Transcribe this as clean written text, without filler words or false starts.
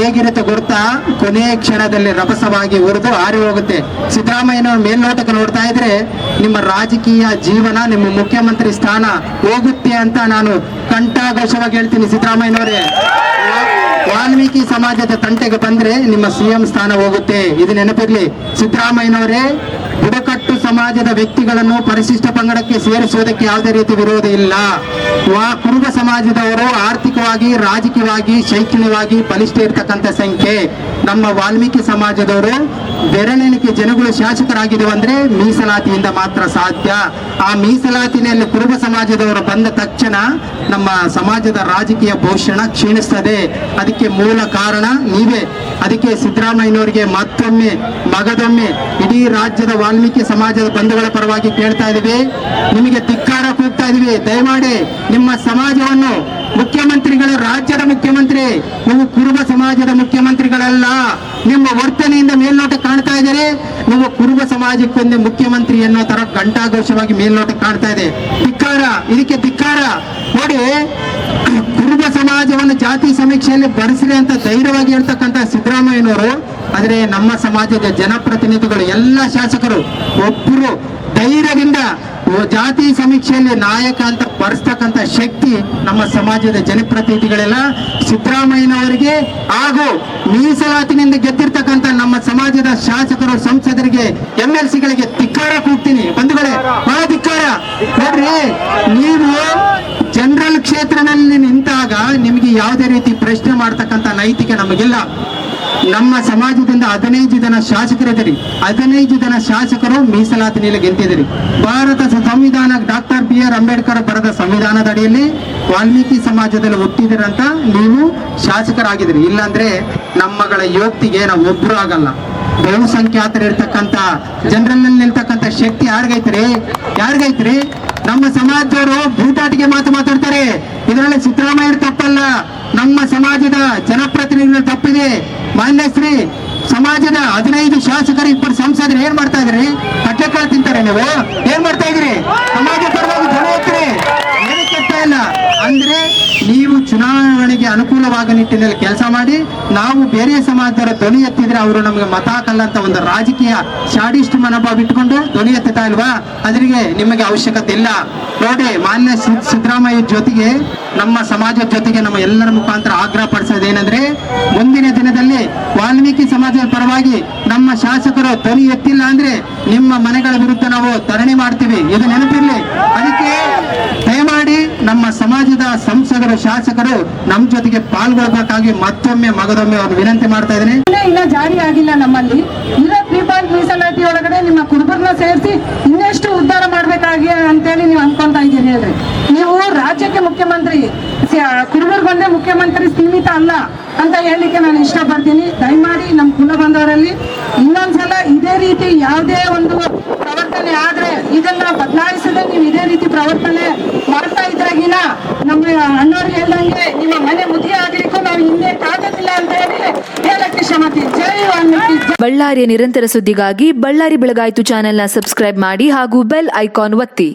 ಹೇಗಿರುತ್ತೆ ಗೊತ್ತಾ, ಕೊನೆಯ ಕ್ಷಣದಲ್ಲಿ ರಭಸವಾಗಿ ಉರಿದು ಆರಿ ಹೋಗುತ್ತೆ. ಸಿದ್ದರಾಮಯ್ಯನವ್ರ ಮೇಲ್ನೋಟಕ್ಕೆ ನೋಡ್ತಾ ಇದ್ರೆ ನಿಮ್ಮ ರಾಜಕೀಯ ಜೀವನ, ನಿಮ್ಮ ಮುಖ್ಯಮಂತ್ರಿ ಸ್ಥಾನ ಹೋಗುತ್ತೆ ಅಂತ ನಾನು ಕಂಠಘೋಷವಾಗಿ ಹೇಳ್ತೀನಿ. ಸಿದ್ದರಾಮಯ್ಯನವರೇ, ವಾಲ್ಮೀಕಿ ಸಮಾಜದ ತಂಟೆಗೆ ಬಂದ್ರೆ ನಿಮ್ಮ ಸಿಎಂ ಸ್ಥಾನ ಹೋಗುತ್ತೆ, ಇದು ನೆನಪಿರ್ಲಿ. ಸಿದ್ದರಾಮಯ್ಯನವರೇ, ಬುಡಕಟ್ಟು ಸಮಾಜದ ವ್ಯಕ್ತಿಗಳನ್ನು ಪರಿಶಿಷ್ಟ ಪಂಗಡಕ್ಕೆ ಸೇರಿಸುವುದಕ್ಕೆ ಯಾವುದೇ ರೀತಿ ವಿರೋಧ ಇಲ್ಲ. ಕುರುಬ ಸಮಾಜದವರು ಆರ್ಥಿಕವಾಗಿ, ರಾಜಕೀಯವಾಗಿ, ಶೈಕ್ಷಣಿಕವಾಗಿ ಬಲಿಷ್ಠ ಇರ್ತಕ್ಕಂಥ ಸಂಖ್ಯೆ. ನಮ್ಮ ವಾಲ್ಮೀಕಿ ಸಮಾಜದವರು ಬೆರಳೆಣಿಕೆ ಜನಗಳು ಶಾಸಕರಾಗಿದ್ದೇವೆ ಅಂದ್ರೆ ಮೀಸಲಾತಿಯಿಂದ ಮಾತ್ರ ಸಾಧ್ಯ. ಆ ಮೀಸಲಾತಿನಲ್ಲಿ ಕುರುಬ ಸಮಾಜದವರು ಬಂದ ತಕ್ಷಣ ನಮ್ಮ ಸಮಾಜದ ರಾಜಕೀಯ ಭೂಷಣ ಕ್ಷೀಣಿಸ್ತದೆ. ಅದಕ್ಕೆ ಮೂಲ ಕಾರಣ ನೀವೇ. ಅದಕ್ಕೆ ಸಿದ್ದರಾಮಯ್ಯನವರಿಗೆ ಮತ್ತೊಮ್ಮೆ ಮಗದೊಮ್ಮೆ ಇಡೀ ರಾಜ್ಯದ ವಾಲ್ಮೀಕಿ ಸಮಾಜದ ಬಂಧುಗಳ ಪರವಾಗಿ ಕೇಳ್ತಾ ಇದೀವಿ, ನಿಮಗೆ ಧಿಕ್ಕಾರ ಕೂಗ್ತಾ ಇದೀವಿ. ದಯಮಾಡಿ ನಿಮ್ಮ ಸಮಾಜವನ್ನು, ಮುಖ್ಯಮಂತ್ರಿಗಳು ರಾಜ್ಯದ ಮುಖ್ಯಮಂತ್ರಿ, ನೀವು ಕುರುಬ ಸಮಾಜದ ಮುಖ್ಯಮಂತ್ರಿಗಳಲ್ಲ. ನಿಮ್ಮ ವರ್ತನೆಯಿಂದ ಮೇಲ್ನೋಟ ಕಾಣ್ತಾ ಇದ್ದಾರೆ, ನೀವು ಕುರುಬ ಸಮಾಜಕ್ಕೊಂದು ಮುಖ್ಯಮಂತ್ರಿ ಅನ್ನೋ ತರ ಘಂಟಾಘೋಷವಾಗಿ ಮೇಲ್ನೋಟ ಕಾಣ್ತಾ ಇದೆ. ಧಿಕ್ಕಾರ, ಇದಕ್ಕೆ ಧಿಕ್ಕಾರ. ನೋಡಿ, ಕುರುಬ ಸಮಾಜವನ್ನು ಜಾತಿ ಸಮೀಕ್ಷೆಯಲ್ಲಿ ಬರೆಸಿರಿ ಅಂತ ಧೈರ್ಯವಾಗಿ ಹೇಳ್ತಕ್ಕಂಥ ಸಿದ್ದರಾಮಯ್ಯನವರು, ಆದರೆ ನಮ್ಮ ಸಮಾಜದ ಜನಪ್ರತಿನಿಧಿಗಳು ಎಲ್ಲ ಶಾಸಕರು ಒಬ್ಬರು ಧೈರ್ಯದಿಂದ ಜಾತಿ ಸಮೀಕ್ಷೆಯಲ್ಲಿ ನಾಯಕ ಅಂತ ಬರೆಸ್ತಕ್ಕಂಥ ಶಕ್ತಿ ನಮ್ಮ ಸಮಾಜದ ಜನಪ್ರತಿನಿಧಿಗಳೆಲ್ಲ ಸಿದ್ದರಾಮಯ್ಯನವರಿಗೆ ಹಾಗೂ ಮೀಸಲಾತಿನಿಂದ ಗೆದ್ದಿರ್ತಕ್ಕಂಥ ನಮ್ಮ ಸಮಾಜದ ಶಾಸಕರು, ಸಂಸದರಿಗೆ, MLCಗಳಿಗೆ ಧಿಕ್ಕಾರ ಕೂಗ್ತೀನಿ. ಬಂಧುಗಳೇ, ಬಹಳ ಧಿಕ್ಕಾರ. ನೋಡ್ರಿ, ನೀವು ಜನರಲ್ ಕ್ಷೇತ್ರದಲ್ಲಿ ನಿಂತಾಗ ನಿಮಗೆ ಯಾವುದೇ ರೀತಿ ಪ್ರಶ್ನೆ ಮಾಡ್ತಕ್ಕಂಥ ನೈತಿಕ ನಮಗಿಲ್ಲ. ನಮ್ಮ ಸಮಾಜದಿಂದ 15 ಜನ ಶಾಸಕರಿದ್ದೀರಿ, 15 ಜನ ಶಾಸಕರು ಮೀಸಲಾತಿನಲ್ಲಿ ಗೆದ್ದಿದ್ದೀರಿ. ಭಾರತ ಸಂವಿಧಾನ ಡಾಕ್ಟರ್ BR ಅಂಬೇಡ್ಕರ್ ಬರೆದ ಸಂವಿಧಾನದ ಅಡಿಯಲ್ಲಿ ವಾಲ್ಮೀಕಿ ಸಮಾಜದಲ್ಲಿ ಹುಟ್ಟಿದಿರಂತ ನೀವು ಶಾಸಕರಾಗಿದ್ದೀರಿ. ಇಲ್ಲಾಂದ್ರೆ ನಮ್ಮಗಳ ಯೋಕ್ತಿಗೆ ನಾವು ಒಬ್ರು ಆಗಲ್ಲ. ಬಹುಸಂಖ್ಯಾತರು ಇರ್ತಕ್ಕಂಥ ಜನರಲ್ ನಿಲ್ತಕ್ಕಂಥ ಶಕ್ತಿ ಯಾರಿಗೈತ್ರಿ? ನಮ್ಮ ಸಮಾಜದವರು ಬೂಟಾಟಿಗೆ ಮಾತಾಡ್ತಾರೆ. ಇದರಲ್ಲಿ ಸಿದ್ದರಾಮಯ್ಯ ತಪ್ಪಲ್ಲ, ನಮ್ಮ ಸಮಾಜದ ಜನಪ್ರತಿನಿಧಿಗಳು ತಪ್ಪಿದೆ. ಮಾನ್ಯ ಶ್ರೀ ಸಮಾಜದ 15 ಶಾಸಕರು, 2 ಸಂಸದರು ಏನ್ ಮಾಡ್ತಾ ಇದ್ರಿ? ಕಟ್ಟೆಕಾಳು ತಿಂತಾರೆ. ನೀವು ಏನ್ ಮಾಡ್ತಾ ಇದ್ರಿ? ಸಮಾಜ ಪರವಾಗಿ ಜನ ಎತ್ತರಿ, ಏನು ಕೆಟ್ಟ ಇಲ್ಲ ಅಂದ್ರೆ ನೀವು ಚುನಾವಣೆಗೆ ಅನುಕೂಲವಾದ ನಿಟ್ಟಿನಲ್ಲಿ ಕೆಲಸ ಮಾಡಿ. ನಾವು ಬೇರೆ ಸಮಾಜದವರ ಧ್ವನಿ ಎತ್ತಿದ್ರೆ ಅವರು ನಮಗೆ ಮತ ಹಾಕಲ್ಲ ಅಂತ ಒಂದು ರಾಜಕೀಯ ಶಾಡಿಸ್ಟ್ ಮನೋಭಾವ ಇಟ್ಕೊಂಡು ಧ್ವನಿ ಎತ್ತುತ್ತಾ ಇಲ್ವಾ? ಅದರಿಗೆ ನಿಮಗೆ ಅವಶ್ಯಕತೆ ಇಲ್ಲ. ನೋಡಿ, ಮಾನ್ಯ ಸಿದ್ದರಾಮಯ್ಯ ಜೊತೆಗೆ ನಮ್ಮ ಸಮಾಜದ ಜೊತೆಗೆ ನಮ್ಮ ಎಲ್ಲರ ಮುಖಾಂತರ ಆಗ್ರಹ ಪಡಿಸೋದೇನೆಂದ್ರೆ, ಮುಂದಿನ ದಿನದಲ್ಲಿ ವಾಲ್ಮೀಕಿ ಸಮಾಜದ ಪರವಾಗಿ ನಮ್ಮ ಶಾಸಕರು ಧ್ವನಿ ಎತ್ತಿಲ್ಲ ಅಂದ್ರೆ ನಿಮ್ಮ ಮನೆಗಳ ವಿರುದ್ಧ ನಾವು ಧರಣಿ ಮಾಡ್ತೀವಿ, ಇದು ನೆನಪಿರ್ಲಿ. ಅದಕ್ಕೆ ದಯಮಾಡಿ ನಮ್ಮ ಸಮಾಜದ ಸಂಸದರು, ಶಾಸಕರು ನಮ್ಮ ಜೊತೆಗೆ ಪಾಲ್ಗೊಳ್ಬೇಕಾಗಿ ಮತ್ತೊಮ್ಮೆ ಮಗದೊಮ್ಮೆ ಅವ್ರು ವಿನಂತಿ ಮಾಡ್ತಾ ಇದ್ದೀನಿ. ಇನ್ನ ಜಾರಿ ಆಗಿಲ್ಲ ನಮ್ಮಲ್ಲಿ. ಇರೋ 3 ಮೀಸಲಾತಿ ಒಳಗಡೆ ನಿಮ್ಮ ಕುರುಬರನ್ನ ಸೇರಿಸಿ ಇನ್ನೆಷ್ಟು ಉದ್ಧಾರ ಮಾಡ್ಬೇಕಾಗಿ ಅಂತೇಳಿ ನೀವು ಅನ್ಕೊಂತಾ ಇದ್ದೀರಿ ಹೇಳ್ರಿ. ನೀವು ರಾಜ್ಯಕ್ಕೆ ಮುಖ್ಯಮಂತ್ರಿ, ಕುರುಬರಿಗೊಂದೇ ಮುಖ್ಯಮಂತ್ರಿ ಸೀಮಿತ ಅಲ್ಲ ಅಂತ ಹೇಳಲಿಕ್ಕೆ ನಾನು ಇಷ್ಟಪಡ್ತೀನಿ. ದಯಮಾಡಿ ನಮ್ಮ ಕುಲ ಬಂದವರಲ್ಲಿ ಇನ್ನೊಂದ್ಸಲ ಇದೇ ರೀತಿ ಯಾವುದೇ ಒಂದು ಪ್ರವರ್ತನೆ ಆದ್ರೆ ಇದನ್ನ ಬದಲಾಯಿಸದೆ ನೀವು ಇದೇ ರೀತಿ ಪ್ರವರ್ತನೆ ಮಾಡ್ತಾ ಇದ್ರಾಗಿನ ನಮ್ಮ ಅಣ್ಣವ್ರಿಗೆ ಹೇಳ್ದಂಗೆ ನಿಮ್ಮ ಮನೆ ಮುದ್ದೆ ಆಗ್ಲಿಕ್ಕೂ ನಾವು ಹಿಂದೆ ಕಾಗೋದಿಲ್ಲ ಅಂತ ಹೇಳಿ ಹೇಳಕ್ಕೆ ಶ್ರಮತಿ. ಜೈ ವಾಲ್ಮೀಕಿ. ಬಳ್ಳಾರಿಯ ನಿರಂತರ ಸುದ್ದಿಗಾಗಿ ಬಳ್ಳಾರಿ ಬೆಳಗಾಯಿತು ಚಾನೆಲ್ನ ಸಬ್ಸ್ಕ್ರೈಬ್ ಮಾಡಿ ಹಾಗೂ ಬೆಲ್ ಐಕಾನ್ ಒತ್ತಿ.